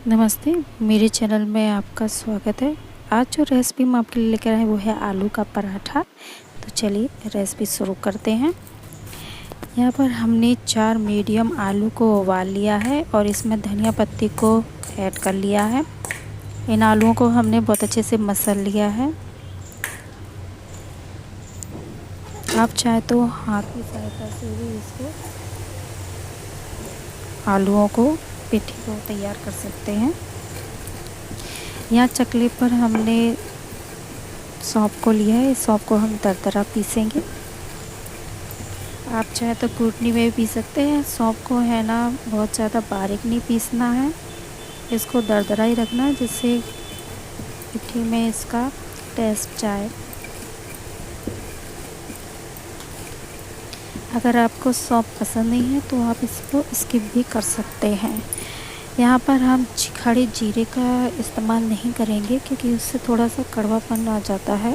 नमस्ते, मेरे चैनल में आपका स्वागत है। आज जो रेसिपी मैं आपके लिए लेकर आए वो है आलू का पराठा। तो चलिए रेसिपी शुरू करते हैं। यहाँ पर हमने 4 मीडियम आलू को उबाल लिया है और इसमें धनिया पत्ती को ऐड कर लिया है। इन आलूओं को हमने बहुत अच्छे से मसल लिया है। आप चाहे तो हाथ की सहायता से भी इसको आलूओं को पिट्ठी को तैयार कर सकते हैं। यहाँ चकले पर हमने सौंफ को लिया है। इस सौंफ को हम दरदरा पीसेंगे। आप चाहे तो कूटनी में भी पी सकते हैं। सौंफ को है ना बहुत ज़्यादा बारीक नहीं पीसना है, इसको दरदरा ही रखना है जिससे पिट्ठी में इसका टेस्ट जाए। अगर आपको सौंफ पसंद नहीं है तो आप इसको स्किप भी कर सकते हैं। यहाँ पर हम खड़े जीरे का इस्तेमाल नहीं करेंगे क्योंकि उससे थोड़ा सा कड़वापन आ जाता है।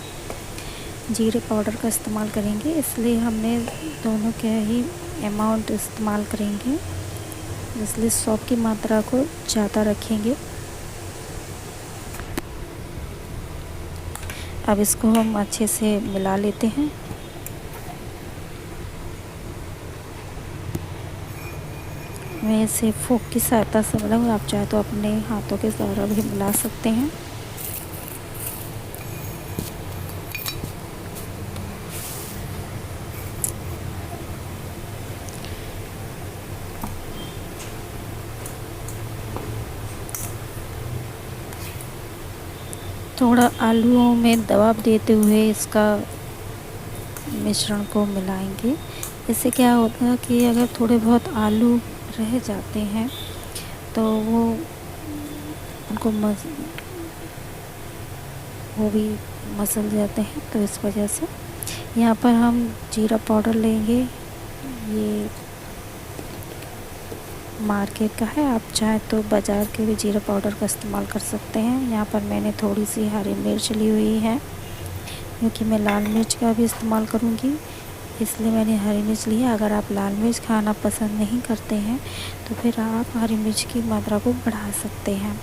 जीरे पाउडर का इस्तेमाल करेंगे, इसलिए हमने दोनों के ही अमाउंट इस्तेमाल करेंगे, इसलिए सौंफ की मात्रा को ज़्यादा रखेंगे। अब इसको हम अच्छे से मिला लेते हैं। मैं इसे फोक की सहायता से मिलाऊंगी, आप चाहे तो अपने हाथों के द्वारा भी मिला सकते हैं। थोड़ा आलूओं में दबाव देते हुए इसका मिश्रण को मिलाएंगे। इससे क्या होता है कि अगर थोड़े बहुत आलू रह जाते हैं तो वो भी मसल जाते हैं, तो इस वजह से यहाँ पर हम जीरा पाउडर लेंगे। ये मार्केट का है, आप चाहे तो बाज़ार के भी जीरा पाउडर का इस्तेमाल कर सकते हैं। यहाँ पर मैंने थोड़ी सी हरी मिर्च ली हुई है क्योंकि मैं लाल मिर्च का भी इस्तेमाल करूँगी, इसलिए मैंने हरी मिर्च ली है। अगर आप लाल मिर्च खाना पसंद नहीं करते हैं तो फिर आप हरी मिर्च की मात्रा को बढ़ा सकते हैं।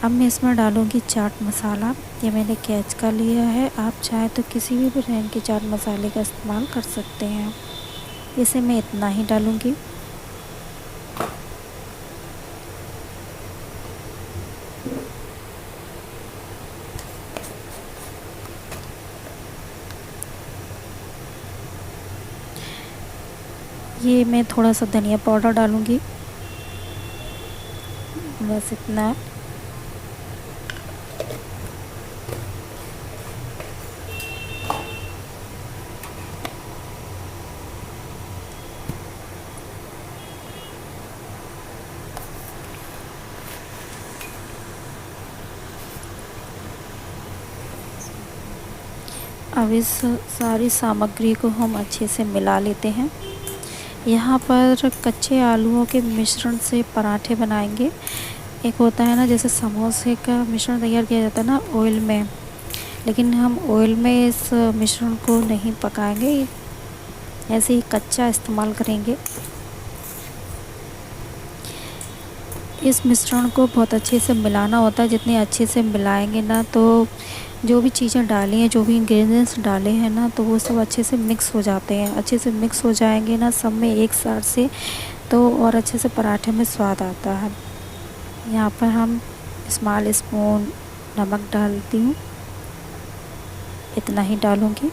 अब मैं इसमें डालूँगी चाट मसाला। ये मैंने कैच का लिया है, आप चाहे तो किसी भी ब्रांड के चाट मसाले का इस्तेमाल कर सकते हैं। इसे मैं इतना ही डालूँगी। ये मैं थोड़ा सा धनिया पाउडर डालूँगी, बस इतना। अब इस सारी सामग्री को हम अच्छे से मिला लेते हैं। यहाँ पर कच्चे आलूओं के मिश्रण से पराठे बनाएंगे। एक होता है ना जैसे समोसे का मिश्रण तैयार किया जाता है ना ऑयल में, लेकिन हम ऑयल में इस मिश्रण को नहीं पकाएंगे, ऐसे ही कच्चा इस्तेमाल करेंगे। इस मिश्रण को बहुत अच्छे से मिलाना होता है। जितने अच्छे से मिलाएंगे ना तो जो भी चीज़ें डाली हैं, जो भी इंग्रेडिएंट्स डाले हैं ना, तो वो सब अच्छे से मिक्स हो जाते हैं। अच्छे से मिक्स हो जाएंगे ना सब में एक साथ से, तो और अच्छे से पराठे में स्वाद आता है। यहाँ पर हम स्मॉल स्पून नमक डालती हूँ, इतना ही डालूँगी।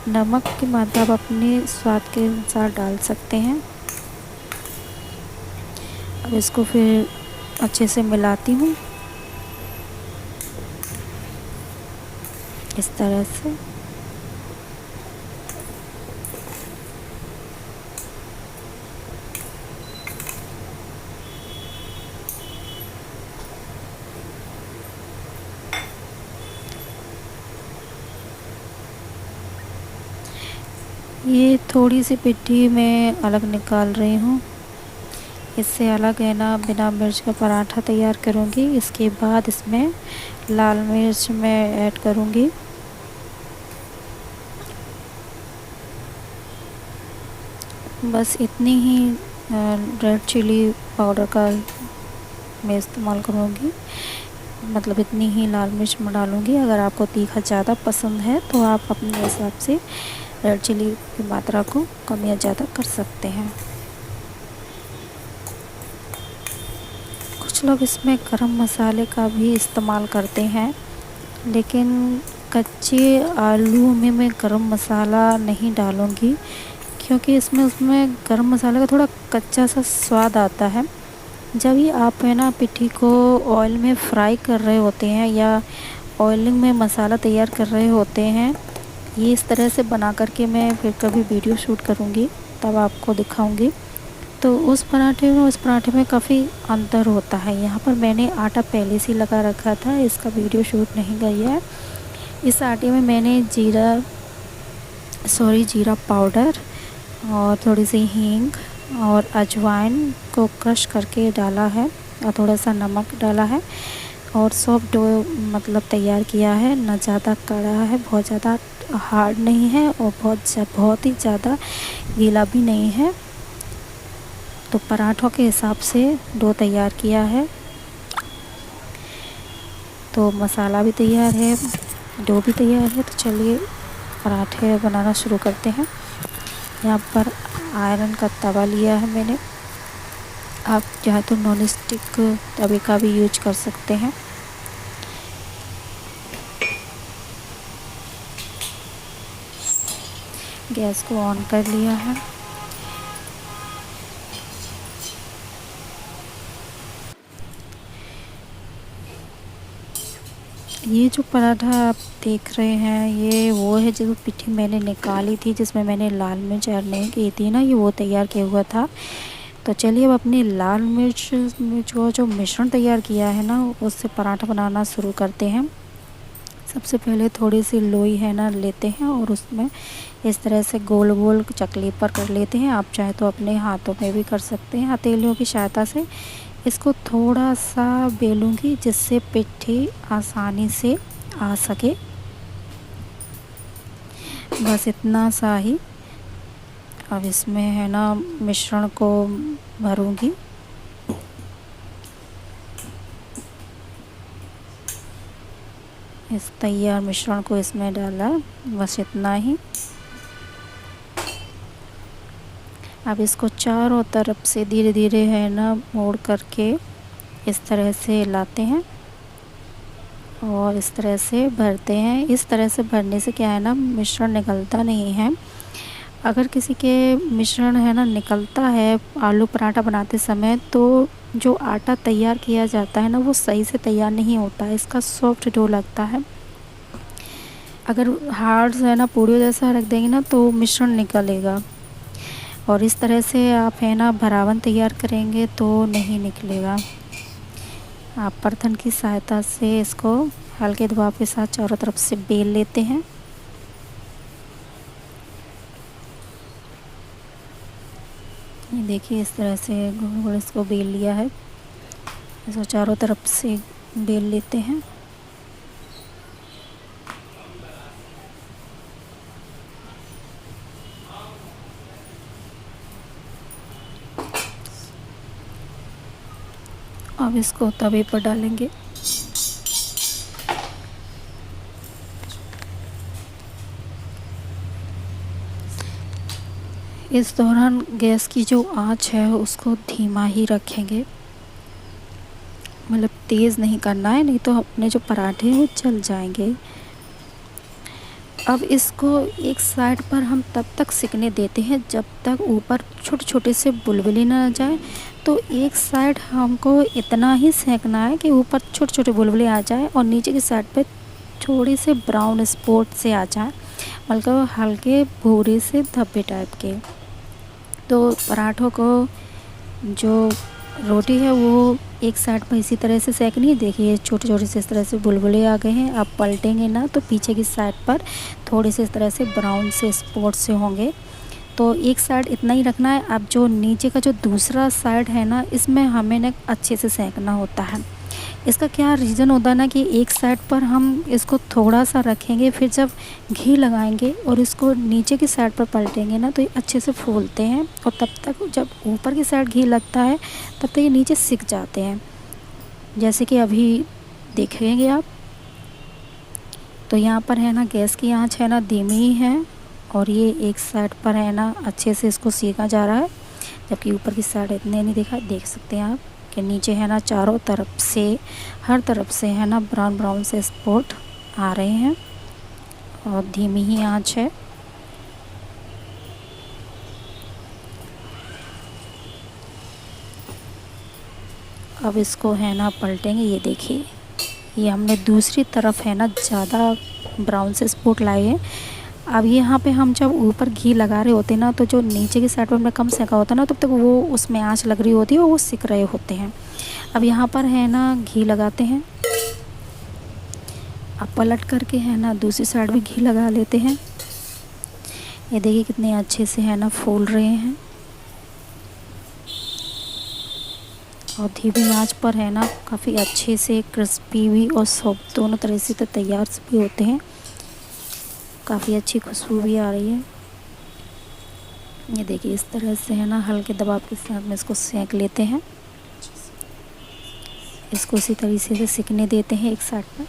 नमक की मात्रा आप अपने स्वाद के अनुसार डाल सकते हैं। अब इसको फिर अच्छे से मिलाती हूँ इस तरह से। ये थोड़ी सी पिट्ठी मैं अलग निकाल रही हूँ, इससे अलग है ना बिना मिर्च का पराठा तैयार करूँगी। इसके बाद इसमें लाल मिर्च मैं ऐड करूँगी। बस इतनी ही रेड चिली पाउडर का मैं इस्तेमाल करूँगी, मतलब इतनी ही लाल मिर्च मैं डालूँगी। अगर आपको तीखा ज़्यादा पसंद है तो आप अपने हिसाब से रेड चिली की मात्रा को कम या ज़्यादा कर सकते हैं। कुछ लोग इसमें गरम मसाले का भी इस्तेमाल करते हैं, लेकिन कच्चे आलू में मैं गरम मसाला नहीं डालूँगी, क्योंकि उसमें गरम मसाले का थोड़ा कच्चा सा स्वाद आता है। जब भी आप है ना पिठी को ऑयल में फ्राई कर रहे होते हैं या ऑयलिंग में मसाला तैयार कर रहे होते हैं, ये इस तरह से बना करके मैं फिर कभी वीडियो शूट करूँगी तब आपको दिखाऊँगी। तो उस पराठे में काफ़ी अंतर होता है। यहाँ पर मैंने आटा पहले से लगा रखा था, इसका वीडियो शूट नहीं किया है। इस आटे में मैंने जीरा पाउडर और थोड़ी सी हींग और अजवाइन को क्रश करके डाला है और थोड़ा सा नमक डाला है और सॉफ्ट डो मतलब तैयार किया है। ना ज़्यादा कड़ा है, बहुत ज़्यादा हार्ड नहीं है और बहुत ही ज़्यादा गीला भी नहीं है। तो पराठों के हिसाब से डो तैयार किया है। तो मसाला भी तैयार है, डो भी तैयार है। तो चलिए पराठे बनाना शुरू करते हैं। यहाँ पर आयरन का तवा लिया है मैंने, आप चाहे तो नॉन स्टिक तवे का भी यूज कर सकते हैं। गैस को ऑन कर लिया है। ये जो पराठा आप देख रहे हैं ये वो है जो पिठी मैंने निकाली थी, जिसमें मैंने लाल मिर्च ऐड नहीं की थी ना, ये वो तैयार किया हुआ था। तो चलिए अब अपनी लाल मिर्च जो मिश्रण तैयार किया है ना, उससे पराठा बनाना शुरू करते हैं। सबसे पहले थोड़ी सी लोई है ना लेते हैं और उसमें इस तरह से गोल गोल चकली पर कर लेते हैं। आप चाहे तो अपने हाथों में भी कर सकते हैं, हथेलियों की सहायता से। इसको थोड़ा सा बेलूँगी जिससे पिठी आसानी से आ सके, बस इतना सा ही। अब इसमें है ना मिश्रण को भरूँगी। इस तैयार मिश्रण को इसमें डाला, बस इतना ही। अब इसको चारों तरफ से धीरे धीरे है ना मोड़ करके इस तरह से लाते हैं और इस तरह से भरते हैं। इस तरह से भरने से क्या है ना, मिश्रण निकलता नहीं है। अगर किसी के मिश्रण है ना निकलता है आलू पराठा बनाते समय, तो जो आटा तैयार किया जाता है ना वो सही से तैयार नहीं होता है, इसका सॉफ्ट डो लगता है। अगर हार्ड है ना पूड़ी जैसा रख देंगे ना तो मिश्रण निकलेगा, और इस तरह से आप है ना भरावन तैयार करेंगे तो नहीं निकलेगा। आप बर्तन की सहायता से इसको हल्के दबाव के साथ चारों तरफ से बेल लेते हैं। ये देखिए इस तरह से गोल गोल इसको बेल लिया है। इसको चारों तरफ से बेल लेते हैं। अब इसको तवे पर डालेंगे। इस दौरान गैस की जो आंच है उसको धीमा ही रखेंगे, मतलब तेज़ नहीं करना है, नहीं तो अपने जो पराठे हैं वो जल जाएंगे। अब इसको एक साइड पर हम तब तक सिकने देते हैं जब तक ऊपर छोटे छोटे से बुलबुले ना आ जाए। तो एक साइड हमको इतना ही सेकना है कि ऊपर छोटे छोटे बुलबुले आ जाए और नीचे की साइड पे थोड़े से ब्राउन स्पॉट से आ जाए, मतलब हल्के भूरे से धब्बे टाइप के। तो पराठों को जो रोटी है वो एक साइड पर इसी तरह से सेकनी है। देखिए छोटे छोटे से इस तरह से बुलबुले आ गए हैं। आप पलटेंगे ना तो पीछे की साइड पर थोड़े से इस तरह से ब्राउन से स्पॉट से होंगे। तो एक साइड इतना ही रखना है। अब जो नीचे का जो दूसरा साइड है ना, इसमें हमें ना अच्छे से सेकना होता है। इसका क्या रीज़न होता है ना कि एक साइड पर हम इसको थोड़ा सा रखेंगे, फिर जब घी लगाएंगे और इसको नीचे की साइड पर पलटेंगे ना तो ये अच्छे से फूलते हैं, और तब तक जब ऊपर की साइड घी लगता है तब तक ये नीचे सिक जाते हैं। जैसे कि अभी देखेंगे आप, तो यहाँ पर है ना गैस की आंच है ना धीमी है, और ये एक साइड पर है ना अच्छे से इसको सेका जा रहा है, जबकि ऊपर की साइड इतने नहीं देख सकते हैं आप कि नीचे है ना चारों तरफ से, हर तरफ से है ना ब्राउन ब्राउन से स्पॉट आ रहे हैं, और धीमी ही आंच है। अब इसको है ना पलटेंगे। ये देखिए, ये हमने दूसरी तरफ है ना ज़्यादा ब्राउन से स्पॉट लाए हैं। अब यहाँ पे हम जब ऊपर घी लगा रहे होते हैं ना, तो जो नीचे की साइड पर हमने कम सेका होता है ना, तब तक वो उसमें आंच लग रही होती है और वो सिक रहे होते हैं। अब यहाँ पर है ना घी लगाते हैं। अब पलट करके है ना दूसरी साइड भी घी लगा लेते हैं। ये देखिए कितने अच्छे से है ना फूल रहे हैं, और धीमी आंच पर है ना काफ़ी अच्छे से क्रिस्पी भी और सॉफ्ट दोनों तरह से तो तैयार भी होते हैं। काफ़ी अच्छी खुशबू भी आ रही है। ये देखिए इस तरह से है ना हल्के दबाव के साथ में इसको सेंक लेते हैं। इसको इसी तरीके से सिकने देते हैं एक साइड पर।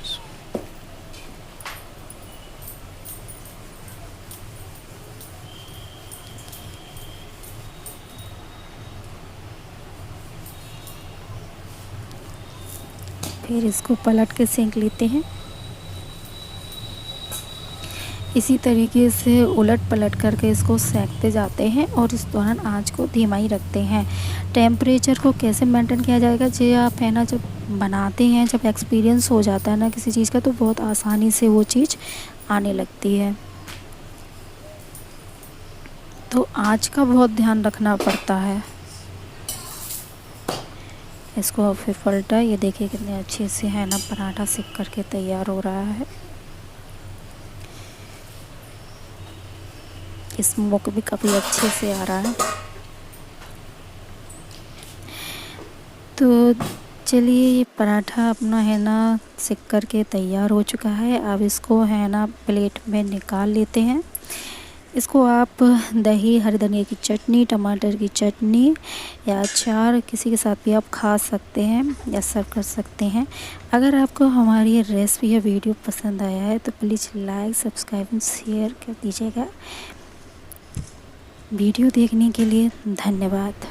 फिर इसको पलट के सेंक लेते हैं। इसी तरीके से उलट पलट करके इसको सेंकते जाते हैं, और इस दौरान आंच को धीमा ही रखते हैं। टेम्परेचर को कैसे मेंटेन किया जाएगा, जे आप है ना जब बनाते हैं, जब एक्सपीरियंस हो जाता है ना किसी चीज़ का, तो बहुत आसानी से वो चीज़ आने लगती है। तो आंच का बहुत ध्यान रखना पड़ता है। इसको फिर पलटा। ये देखिए कितने अच्छे से है ना पराठा सिक करके तैयार हो रहा है। स्मोक भी काफ़ी अच्छे से आ रहा है। तो चलिए, ये पराठा अपना है ना सिक करके तैयार हो चुका है। अब इसको है ना प्लेट में निकाल लेते हैं। इसको आप दही, हरी धनिया की चटनी, टमाटर की चटनी या अचार किसी के साथ भी आप खा सकते हैं या सर्व कर सकते हैं। अगर आपको हमारी ये रेसिपी या वीडियो पसंद आया है तो please like, subscribe and share कर दीजिएगा। वीडियो देखने के लिए धन्यवाद।